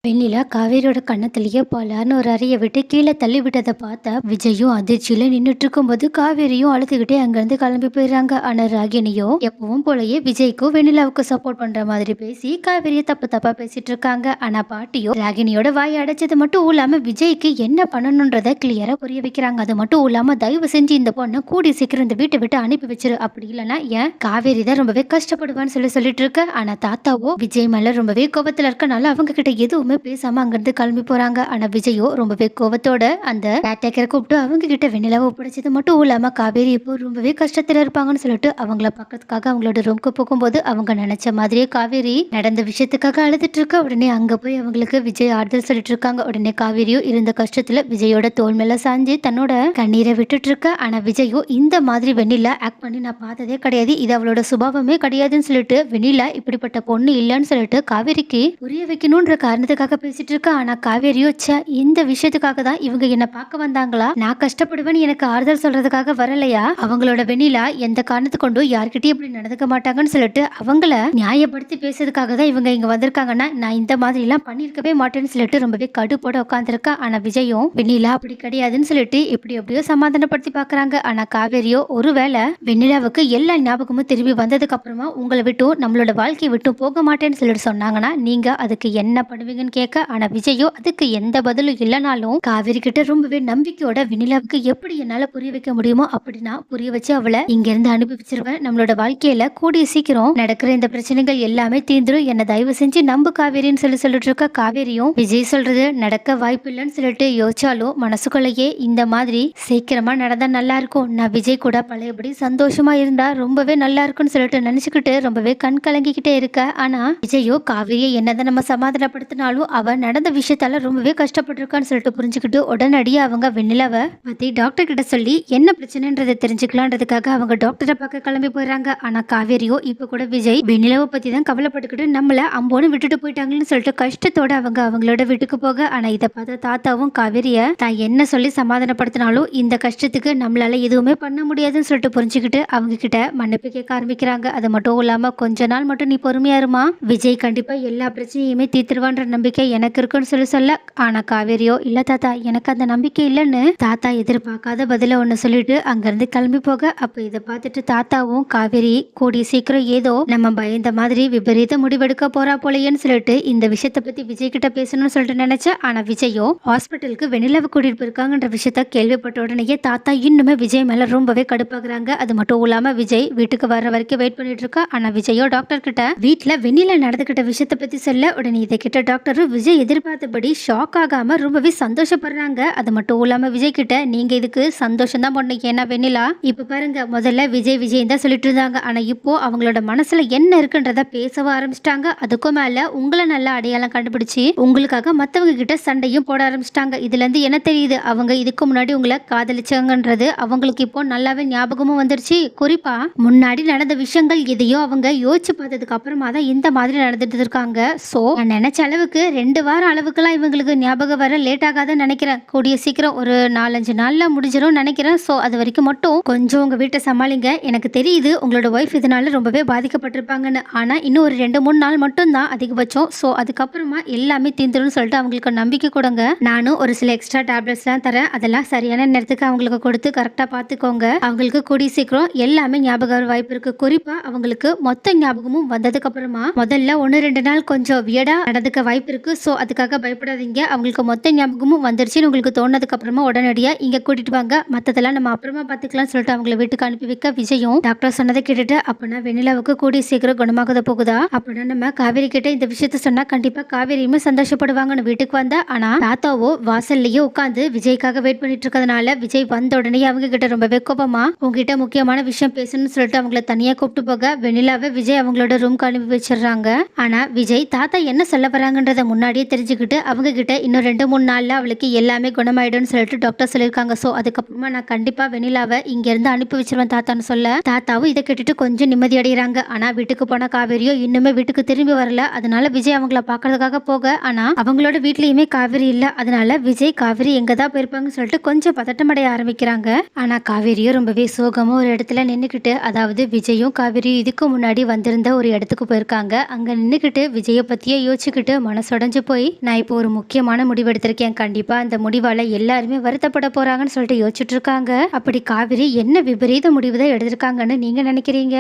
வெண்ணிலா காவேரியோட கன்னத்திலேயே பலார்னு ஒரு அறைய விட்டு கீழே தள்ளி விட்டதை பார்த்தா விஜயும் அதிர்ச்சியில நின்னுட்டு இருக்கும்போது காவேரியும் அழுதுகிட்டே அங்கிருந்து கிளம்பி போயிடுறாங்க. ஆனா ராகினியோ எப்பவும் போலயே விஜய்க்கும் வெண்ணிலாவுக்கு சப்போர்ட் பண்ற மாதிரி பேசி காவேரியை தப்பு தப்பா பேசிட்டு இருக்காங்க. ஆனா பாட்டியோ ராகினியோட வாய் அடைச்சது மட்டும் இல்லாம விஜய்க்கு என்ன பண்ணணும்ன்றத கிளியரா புரிய வைக்கிறாங்க. அது மட்டும் இல்லாம தயவு செஞ்சு இந்த பொண்ணை கூடி சீக்கிரம் இந்த வீட்டை விட்டு அனுப்பி வச்சிரு, அப்படி இல்லைன்னா ஏன் காவேரி தான் ரொம்பவே கஷ்டப்படுவான்னு சொல்லிட்டு இருக்க. ஆனா தாத்தாவோ விஜய் மேல ரொம்பவே கோபத்துல இருக்கனால அவங்க கிட்ட எதுவுமே பேசாம அங்கிருந்து கிளம்பி போறாங்க. ஆனா விஜயோ ரொம்பவே கோவத்தோட அந்த கேட்டேக்கரை கூப்பிட்டு அவங்க கிட்ட வெண்ணிலாவை ஒப்படைச்சது மட்டும் இல்லாம காவேரி இப்போ ரொம்பவே கஷ்டத்துல இருப்பாங்கன்னு சொல்லிட்டு அவங்கள பக்கத்துக்காக அவங்களோட ரூம்க்கு போகும்போது அவங்க நினைச்ச மாதிரியே காவேரி நடந்த விஷயத்துக்காக அழுதுட்டு இருக்க. உடனே அங்க போய் அவங்களுக்கு விஜய் ஆறுதல் சொல்லிட்டு இருக்காங்க. உடனே காவேரியோ இருந்த கஷ்டத்துல விஜயோட தோல் மேல சாஞ்சு தன்னோட கண்ணீரை விட்டுட்டு இருக்க. ஆனா விஜயோ இந்த மாதிரி வெண்ணிலா ஆக்ட் பண்ணி நான் பார்த்ததே கிடையாது, இது அவளோட சுபாவமே கிடையாதுன்னு சொல்லிட்டு வெண்ணிலா இப்படிப்பட்ட பொண்ணு இல்லைன்னு சொல்லிட்டு காவேரிக்கு புரிய வைக்கணும்ன்ற காரணத்துக்காக பேசிட்டு இருக்க. ஆனா காவேரியோ இந்த விஷயத்துக்காக தான் இவங்க என்ன பார்க்க வந்தாங்களா, நான் கஷ்டப்படுவேன் எனக்கு ஆறுதல் சொல்றதுக்காக வரலையா, அவங்களோட வெண்ணிலா எந்த காரணத்து கொண்டும் யார்கிட்டயும் இப்படி நடந்துக்க மாட்டாங்கன்னு சொல்லிட்டு அவங்கள நியாயப்படுத்தி பேசுறதுக்காக தான் இவங்க இங்க வந்திருக்காங்கன்னா நான் இந்த மாதிரி எல்லாம் பண்ணிருக்கவே மாட்டேன்னு சொல்லிட்டு ரொம்பவே கடுப்போட உட்காந்துருக்கா. ஆனா விஜயும் வெண்ணிலா அப்படி கிடையாதுன்னு சொல்லிட்டு எப்படி எப்படியோ சமாதானப்படுத்தி பாக்குறாங்க. ஆனா காவேரியோ ஒருவேளை வெண்ணிலாவுக்கு எல்லா ஞாபகமும் திரும்பி வந்ததுக்கு அப்புறமா உங்களை விட்டும் நம்மளோட வாழ்க்கையை விட்டும் போக மாட்டேன்னு சொல்லிட்டு சொன்னாங்கன்னா நீங்க அதுக்கு என்ன பண்ணுவீங்கன்னு கேட்க. ஆனா விஜயோ அதுக்கு எந்த பதிலும் இல்லைனாலும் காவேரி கிட்ட ரொம்பவே நம்பிக்கையோட வெண்ணிலாவுக்கு எப்படி என்னால புரிய வைக்க முடியுமோ அப்படின்னா புரிய வச்சு அவளை இங்க இருந்து அனுப்பி வச்சிருவேன். நம்மளோட வாழ்க்கையில கூடிய சீக்கிரம் நடக்கிற இந்த பிரச்சனைகள் எல்லாமே தீர்ந்துரும், என்ன தயவு செஞ்சு நம்பு காவேரின்னு சொல்லிட்டு இருக்க. காவேரியும் விஜய் சொல்றது நடக்க வாய்ப்பு இல்லைன்னு சொல்லிட்டு யோசிச்சாலும் மனசுக்குள்ளேயே இந்த மாதிரி சீக்கிரமா நடந்தா நல்லா இருக்கும், நான் விஜய் கூட பழையபடி சந்தோஷமா இருந்தா ரொம்பவே நல்லா இருக்கும்னு சொல்லிட்டு நினைச்சுக்கிட்டு ரொம்பவே கண் கலங்கிக்கிட்டே இருக்க. ஆனா விஜயோ காவேரியை என்னதான் நம்ம சமாதானப்படுத்தினாலும் அவ நடந்த விஷயத்தால ரொம்பவே கஷ்டப்பட்டிருக்கான்னு சொல்லிட்டு புரிஞ்சுக்கிட்டு உடனடியே அவங்க வெண்ணிலாவை பத்தி டாக்டர் கிட்ட சொல்லி என்ன பிரச்சனைன்றதை தெரிஞ்சுக்கலான்றதுக்காக அவங்க டாக்டரை பார்க்க கிளம்பி போயிடுறாங்க. ஆனா காவேரியோ இப்ப கூட விஜய் வெண்ணிலாவை பத்தி தான் கவலைப்பட்டுக்கிட்டு நம்மள அம்போன்னு விட்டுட்டு போயிட்டாங்கன்னு சொல்லிட்டு கஷ்டத்தோட அவங்களோட வீட்டுக்கு போக. ஆனா இதை பார்த்த தாத்தாவும் காவேரிய தான் என்ன சொல்லி சமாதானப்படுத்தினாலும் இந்த கஷ்டத்துக்கு நம்மளால எதுவுமே பண்ண முடியாதுன்னு சொல்லிட்டு புரிஞ்சுக்கிட்டு அவங்க கிட்ட மன்னிப்பு கேட்க ஆரம்பிக்கிறாங்க. அது மட்டும் இல்லாம கொஞ்ச நாள் மட்டும் நீ பொறுமையா இருமா, விஜய் கண்டிப்பா எல்லா பிரச்சனையுமே தீர்த்துருவான்ற நம்பிக்கை எனக்கு இருக்குன்னு சொல்ல. ஆனா காவேரியோ இல்ல தாத்தா எனக்கு அந்த நம்பிக்கை இல்லைன்னு தாத்தா எதிர்பார்க்காத பதில ஒண்ணு சொல்லிட்டு அங்கிருந்து கிளம்பி போக. அப்ப இதை பார்த்துட்டு தாத்தாவும் காவேரி கூடிய சீக்கிரம் ஏதோ நம்ம பயந்த மாதிரி விபரீத முடிவெடுக்க போறா போலையேன்னு சொல்லிட்டு இந்த விஷயத்த பத்தி விஜய் கிட்ட பேசணும்னு சொல்லிட்டு நினைச்சேன். ஆனா விஜயோ ஹாஸ்பிட்டலுக்கு வெண்ணிலாவை கூட்டிட்டு போயிருக்காங்கன்ற விஷயத்த கேள்விப்பட்ட உடனேயே தாத்தா இன்னுமே விஜய் மேல ரொம்பவே கடுப்பாக்குறாங்க. அது மட்டும் இல்லாம விஜய் வீட்டுக்கு வர்ற வரைக்கும் வெயிட் பண்ணிட்டு இருக்கா. ஆனா விஜயோ டாக்டர் கிட்ட வீட்டுல வெண்ணிலா நடந்துகிட்ட விஷயத்த பத்தி சொல்ல. உடனே இதை கிட்ட டாக்டர் விஜய் எதிர்பார்த்தபடி ஷாக் ஆகாம ரொம்பவே சந்தோஷப்படுறாங்க. அது மட்டும் இல்லாம விஜய் கிட்ட நீங்க இதுக்கு சந்தோஷம் தான் பண்ணீங்க, ஏன்னா வெண்ணிலா இப்ப பாருங்க முதல்ல விஜய் தான் சொல்லிட்டு இருந்தாங்க, ஆனா இப்போ அவங்களோட மனசுல என்ன இருக்குன்றத பேசவ ஆரம்பிச்சிட்டாங்க. அதுக்கும் மேல உங்களை நல்லா அடையாளம் கண்டுபிடிச்சு உங்களுக்காக மத்தவங்க கிட்ட சண்டையும் போட ஆரம்பிச்சிட்டாங்க. இதுல இருந்து என்ன தெரியுது, அவங்க இதுக்கு முன்னாடி உங்களை காதலிச்சாங்கன்றது அவங்களுக்கு இப்போ நல்லாவே ஞாபகமும் வந்துருச்சு. குறிப்பா முன்னாடி நடந்த விஷயங்கள் எதையோ அவங்க யோசிச்சு பார்த்ததுக்கு அப்புறமா தான் இந்த மாதிரி நடந்துட்டு இருக்காங்க. சோ நான் நினைச்ச அளவுக்கு 2 வாரம் அளவுக்குலாம் இவங்களுக்கு ஞாபகம் வர லேட் ஆகாதுன்னு நினைக்கிறேன், கூடிய சீக்கிரம் ஒரு 4-5 நாள்ல முடிஞ்சிடும் நினைக்கிறேன். ஸோ அது வரைக்கும் மட்டும் கொஞ்சம் உங்க வீட்டை சமாளிங்க. எனக்கு தெரியுது உங்களோட ஒய்ஃப் இதனால ரொம்பவே பாதிக்கப்பட்டிருப்பாங்கன்னு, ஆனா இன்னும் ஒரு 2-3 நாள் மட்டும் தான் அதிகபட்சம். ஸோ அதுக்கப்புறமா எல்லாமே தீர்ந்துடும் சொல்லிட்டு அவங்களுக்கு நம்பிக்கை கொடுங்க. நானும் ஒரு சில எக்ஸ்ட்ரா டேப்லெட்ஸ்லாம் தரேன், அதெல்லாம் சரியான நேரத்துக்கு அவங்களுக்கு கொடுத்து கரெக்டாக பார்த்துக்கோங்க. அவங்களுக்கு கூடிய சீக்கிரம் எல்லாமே ஞாபகம் வர வாய்ப்பு இருக்கு. குறிப்பா அவங்களுக்கு மொத்த ஞாபகமும் வந்ததுக்கு அப்புறமா முதல்ல 1-2 நாள் கொஞ்சம் வியடா நடந்துக்க வாய்ப்பு இருக்கு. ஸோ அதுக்காக பயப்படாதீங்க, அவங்களுக்கு மொத்த ஞாபகமும் வந்துருச்சுன்னு உங்களுக்கு தோணதுக்கு அப்புறமா உடனடியாக இங்கே கூட்டிட்டு வாங்க, மற்றதெல்லாம் நம்ம அப்புறமா பார்த்துக்கலாம்னு சொல்லிட்டு அவங்கள வீட்டுக்கு அனுப்பி வைக்க. விஜயும் டாக்டர் சொன்னதை கேட்டுட்டு அப்படின்னா வெண்ணிலாவுக்கு கூடிய சீக்கிரம் குணமாகத போகுதா, அப்படின்னா நம்ம காவேரி கிட்ட இந்த விஷயத்த சொன்னா கண்டிப்பா காவேரியுமே சந்தோஷப்படுவாங்கன்னு வீட்டுக்கு வந்தா. ஆனா தாத்தாவோ வாசல்லையே உட்காந்து விஜய்க்காக வெயிட் பண்ணிட்டு இருக்கிறதுனால விஜய் வந்த உடனே அவங்க கிட்ட ரொம்பவே கோபமா உங்ககிட்ட முக்கியமான விஷயம் பேசணும்னு சொல்லிட்டு அவங்கள தனியா கூப்பிட்டு போக வெண்ணிலாவை விஜய் அவங்களோட ரூம்க்கு அனுப்பி வச்சிடுறாங்க. ஆனா விஜய் தாத்தா என்ன சொல்ல வராங்கன்றத முன்னாடியே தெரிஞ்சுக்கிட்டு அவங்க கிட்ட இன்னும் 2-3 நாள்ல அவளுக்கு எல்லாமே குணமாயிடும்னு சொல்லிட்டு டாக்டர் சொல்லியிருக்காங்க. ஸோ அதுக்கப்புறமா நான் கண்டிப்பா வெண்ணிலாவை இங்க இருந்து அனுப்பி வச்சிருவேன் தாத்தான்னு சொல்ல தாத்தாவும் இதை கேட்டுட்டு கொஞ்சம் நிம்மதி அடைகிறாங்க. ஆனா வீட்டுக்கு போன காவேரியோ இன்னுமே வீட்டுக்கு திரும்பி வரல. அதனால விஜய் அவங்கள பாக்குறதுக்காக போக, ஆனா அவங்களோட வீட்லயுமே காவேரி இல்ல. அதனால விஜய் காவேரி எங்க தான் போயிருப்பாங்கன்னு சொல்லிட்டு கொஞ்சம் பதட்டமடைய ஆரம்பிக்கிறாங்க. ஆனா காவேரியோ ரொம்பவே சோகமா ஒரு இடத்துல நின்னுக்கிட்டு, அதாவது விஜயும் காவேரியும் இதுக்கு முன்னாடி வந்திருந்த ஒரு இடத்துக்கு போயிருக்காங்க. அங்க நின்னுக்கிட்டு விஜய பத்தியே யோசிச்சுக்கிட்டு மனசு மனசுடைஞ்சு போய் நான் இப்போ ஒரு முக்கியமான முடிவு எடுத்திருக்கேன், கண்டிப்பா அந்த முடிவால எல்லாருமே வருத்தப்பட போறாங்கன்னு சொல்லிட்டு யோசிச்சுட்டு இருக்காங்க. அப்படி காவேரி என்ன விபரீத முடிவு தான் எடுத்திருக்காங்கன்னு நீங்க நினைக்கிறீங்க?